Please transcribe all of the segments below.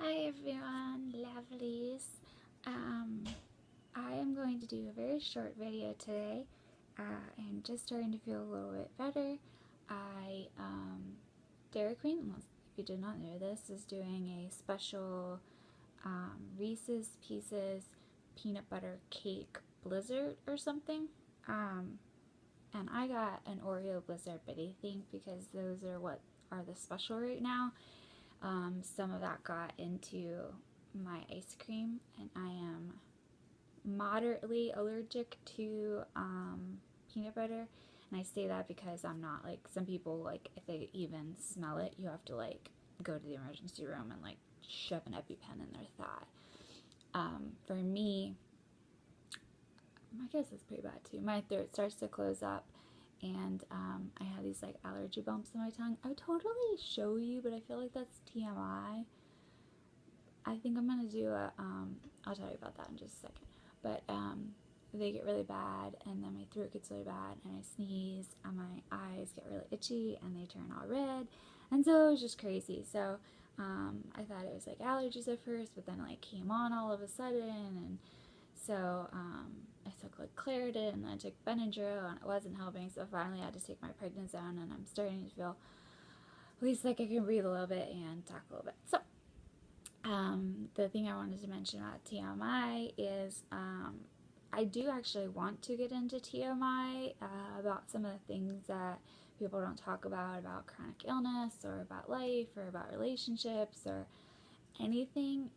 Hi everyone, lovelies. I am going to do a very short video today. I'm just starting to feel a little bit better. Dairy Queen, if you did not know this, is doing a special Reese's Pieces peanut butter cake blizzard or something. And I got an Oreo blizzard, but I think because those are what are the special right now, some of that got into my ice cream, and I am moderately allergic to peanut butter. And I say that because I'm not like some people, like if they even smell it, you have to like go to the emergency room and like shove an EpiPen in their thigh. For me, I guess it's pretty bad too. My throat starts to close up, and I have these like allergy bumps on my tongue. I would totally show you, but I feel like that's TMI. I think I'm gonna do a, I'll tell you about that in just a second. But they get really bad, and then my throat gets really bad, and I sneeze, and my eyes get really itchy, and they turn all red, and so it was just crazy. So I thought it was like allergies at first, but then it like came on all of a sudden, and so I took like Claritin, and then I took Benadryl, and it wasn't helping, so finally I had to take my prednisone, and I'm starting to feel at least like I can breathe a little bit and talk a little bit. So the thing I wanted to mention about TMI is I do actually want to get into TMI about some of the things that people don't talk about chronic illness or about life or about relationships or anything.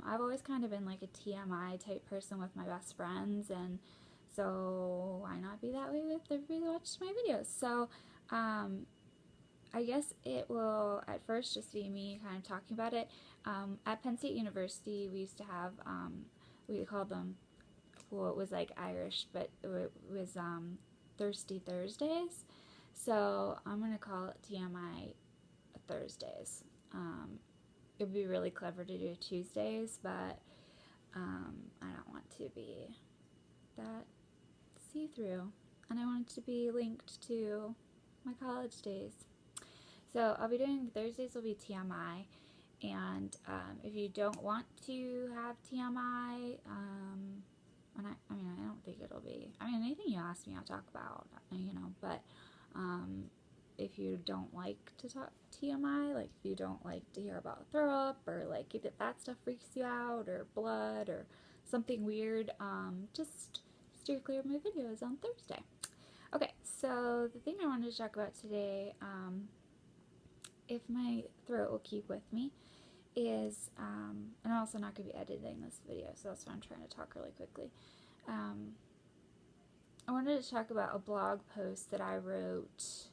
I've always kind of been like a TMI type person with my best friends, and so why not be that way with everybody that watches my videos? So I guess it will at first just be me kind of talking about it. At Penn State University, we used to have, we called them, well, it was like Irish, but it was Thirsty Thursdays. So I'm going to call it TMI Thursdays. It would be really clever to do Tuesdays, but I don't want to be that see-through. And I want it to be linked to my college days. So I'll be doing Thursdays will be TMI, and if you don't want to have TMI, and I mean I don't think it'll be. I mean anything you ask me I'll talk about, you know. But if you don't like to talk TMI, like if you don't like to hear about throw up or like if that stuff freaks you out or blood or something weird, just steer clear of my videos on Thursday. Okay, so the thing I wanted to talk about today, if my throat will keep with me, is, and I'm also not going to be editing this video, so that's why I'm trying to talk really quickly. I wanted to talk about a blog post that I wrote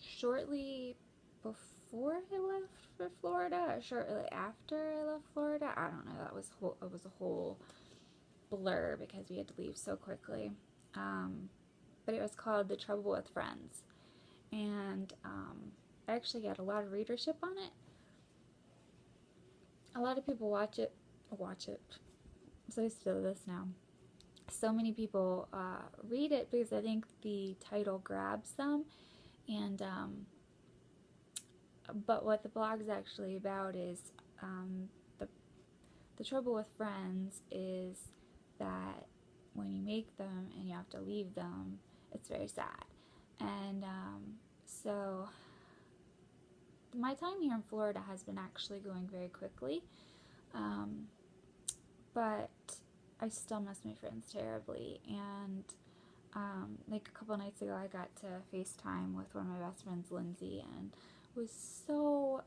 shortly before I left for Florida, or shortly after I left Florida. I don't know, it was a whole blur because we had to leave so quickly. But it was called The Trouble with Friends. And I actually got a lot of readership on it. A lot of people watch it. I'm so used to this now. So many people read it because I think the title grabs them. And but what the blog is actually about is the trouble with friends is that when you make them and you have to leave them, it's very sad. And so my time here in Florida has been actually going very quickly, but I still miss my friends terribly. And like a couple nights ago I got to FaceTime with one of my best friends, Lindsay, and was so,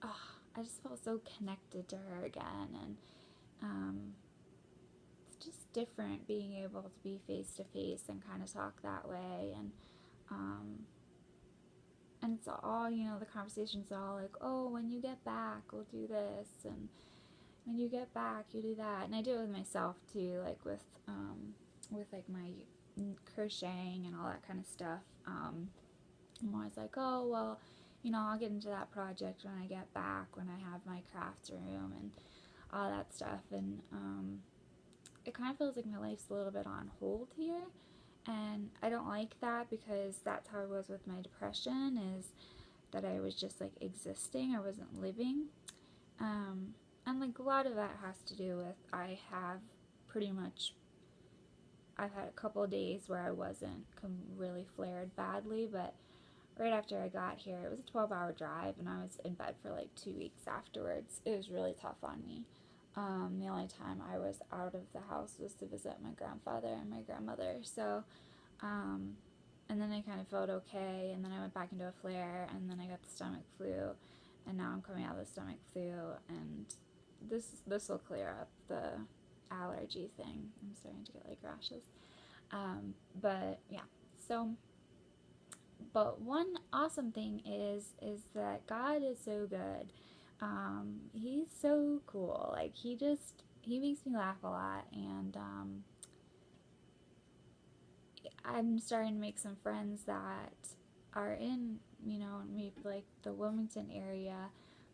I just felt so connected to her again. And it's just different being able to be face to face and kind of talk that way. And it's all, you know, the conversation's all like, oh, when you get back, we'll do this, and when you get back, you do that. And I do it with myself too, like with like my crocheting and all that kind of stuff. I'm always like, oh, well, you know, I'll get into that project when I get back, when I have my crafts room and all that stuff. And it kind of feels like my life's a little bit on hold here. And I don't like that because that's how I was with my depression, is that I was just like existing. I wasn't living. And like a lot of that has to do with I've had a couple of days where I wasn't really flared badly, but right after I got here, it was a 12-hour drive, and I was in bed for like 2 weeks afterwards. It was really tough on me. The only time I was out of the house was to visit my grandfather and my grandmother. So, and then I kind of felt okay, and then I went back into a flare, and then I got the stomach flu, and now I'm coming out of the stomach flu, and this will clear up the allergy thing. I'm starting to get like rashes. But yeah, so, but one awesome thing is that God is so good. He's so cool. Like he makes me laugh a lot, and I'm starting to make some friends that are in, maybe like the Wilmington area,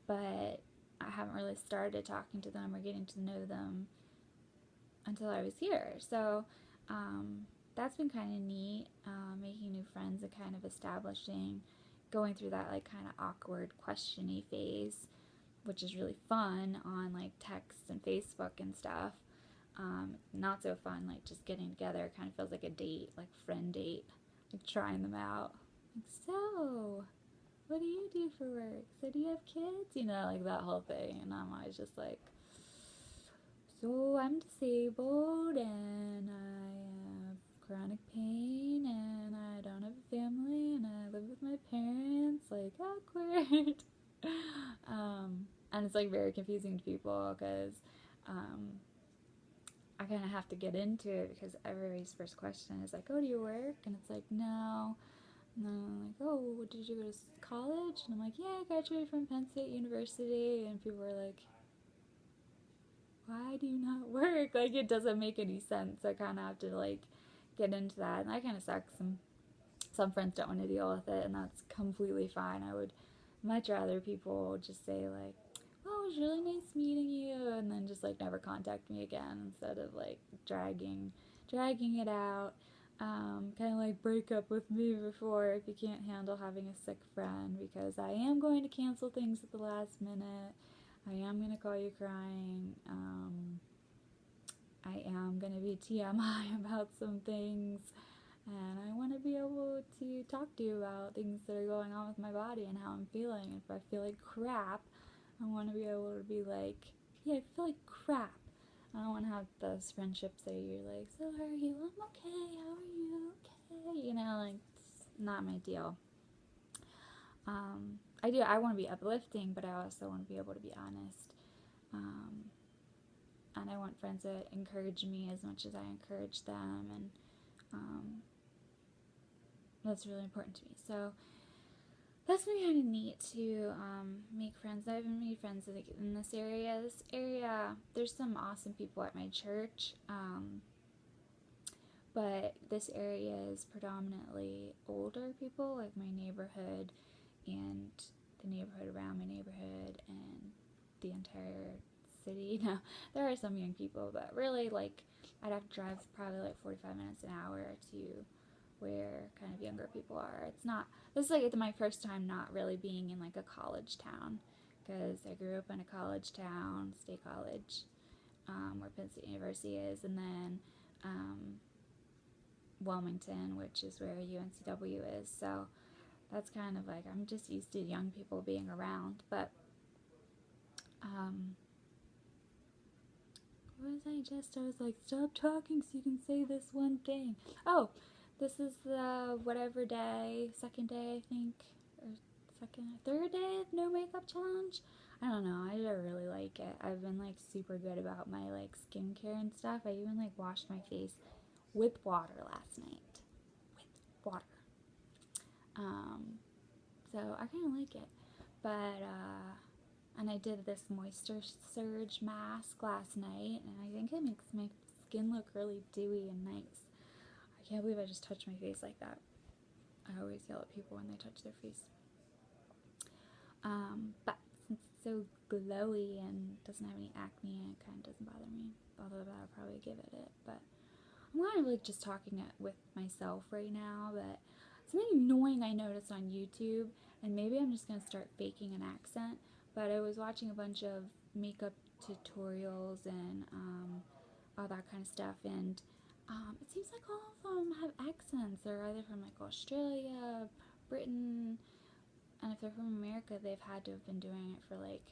but I haven't really started talking to them or getting to know them until I was here. So that's been kind of neat, making new friends and kind of going through that like kind of awkward questiony phase, which is really fun on like text and Facebook and stuff. Not so fun, like just getting together. Kind of feels like a date, like friend date, like trying them out. Like, so, what do you do for work? So do you have kids? Like that whole thing. And I'm always just like, so I'm disabled and I have chronic pain and I don't have a family and I live with my parents. Like, awkward. And it's like very confusing to people because I kind of have to get into it because everybody's first question is like, oh, do you work? And it's like, no. And then I'm like, oh, did you go to college? And I'm like, yeah, I graduated from Penn State University. And people are like, why do you not work? Like, it doesn't make any sense. I kind of have to like get into that, and that kind of sucks. Some friends don't want to deal with it, and that's completely fine. I would much rather people just say like, oh, it was really nice meeting you, and then just like never contact me again instead of like dragging it out. Kind of like break up with me before if you can't handle having a sick friend, because I am going to cancel things at the last minute. I am going to call you crying. I am going to be TMI about some things. And I want to be able to talk to you about things that are going on with my body and how I'm feeling. And if I feel like crap, I want to be able to be like, yeah, I feel like crap. I don't want to have those friendships that you're like, so how are you? I'm okay. How are you? Okay. Like, it's not my deal. I want to be uplifting, but I also want to be able to be honest. And I want friends that encourage me as much as I encourage them. And that's really important to me. So that's been kind of neat to make friends. I haven't made friends in this area. There's some awesome people at my church, but this area is predominantly older people, like my neighborhood and the neighborhood around my neighborhood and the entire city. Now, there are some young people, but really, like, I'd have to drive probably like 45 minutes an hour to where kind of younger people are. This is like my first time not really being in like a college town, because I grew up in a college town, State College, where Penn State University is, and then Wilmington, which is where UNCW is. So that's kind of like, I'm just used to young people being around. But I was like, stop talking so you can say this one thing. Oh, this is the whatever day, second day, I think, or third day of no makeup challenge. I don't know, I really like it. I've been like super good about my like skincare and stuff. I even like washed my face with water last night. With water. So I kind of like it. But, and I did this moisture surge mask last night, and I think it makes my skin look really dewy and nice. I can't believe I just touched my face like that. I always yell at people when they touch their face. But since it's so glowy and doesn't have any acne, it kind of doesn't bother me. Although I'll probably give it. But I'm kind of like just talking it with myself right now. But Something annoying I noticed on YouTube, and maybe I'm just going to start faking an accent, but I was watching a bunch of makeup tutorials and all that kind of stuff, and it seems like all of them have accents. They're either from like Australia, Britain, and if they're from America, they've had to have been doing it for like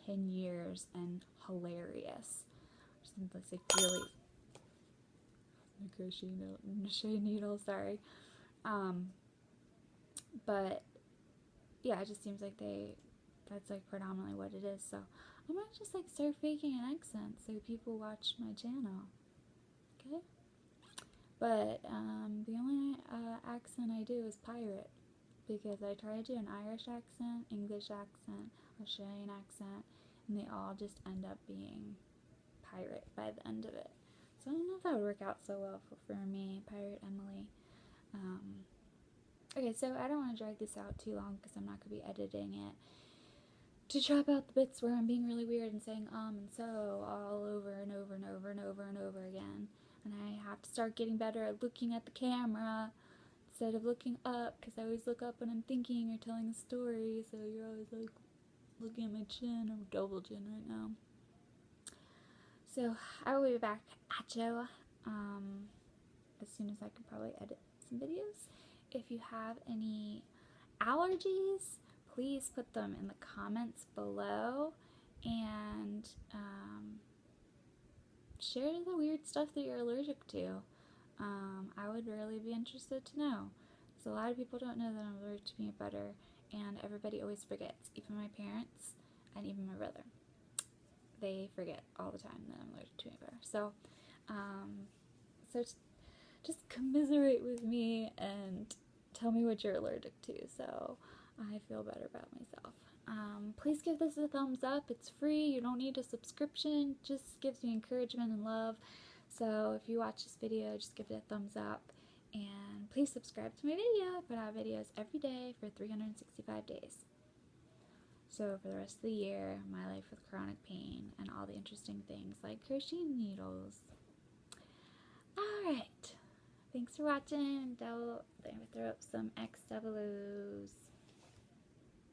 10 years and hilarious. It's like really crochet needle, sorry. But yeah, it just seems like that's like predominantly what it is. So I might just like start faking an accent so people watch my channel. Okay? But the only accent I do is pirate, because I try to do an Irish accent, English accent, Australian accent, and they all just end up being pirate by the end of it. So I don't know if that would work out so well for me, Pirate Emily. Okay, so I don't want to drag this out too long because I'm not going to be editing it to chop out the bits where I'm being really weird and saying and so all over and over and over and over and over again. And I have to start getting better at looking at the camera instead of looking up, because I always look up when I'm thinking or telling a story, so you're always like looking at my chin. or double chin right now. So I will be back at you as soon as I can probably edit some videos. If you have any allergies, please put them in the comments below, and share the weird stuff that you're allergic to. I would really be interested to know. So a lot of people don't know that I'm allergic to peanut butter, and everybody always forgets, even my parents and even my brother. They forget all the time that I'm allergic to peanut butter. So, just commiserate with me and tell me what you're allergic to, so I feel better about myself. Please give this a thumbs up. It's free. You don't need a subscription. It just gives me encouragement and love. So if you watch this video, just give it a thumbs up. And please subscribe to my video. I put out videos every day for 365 days. So for the rest of the year, my life with chronic pain and all the interesting things like crochet needles. Alright. Thanks for watching. Let me throw up some XWs.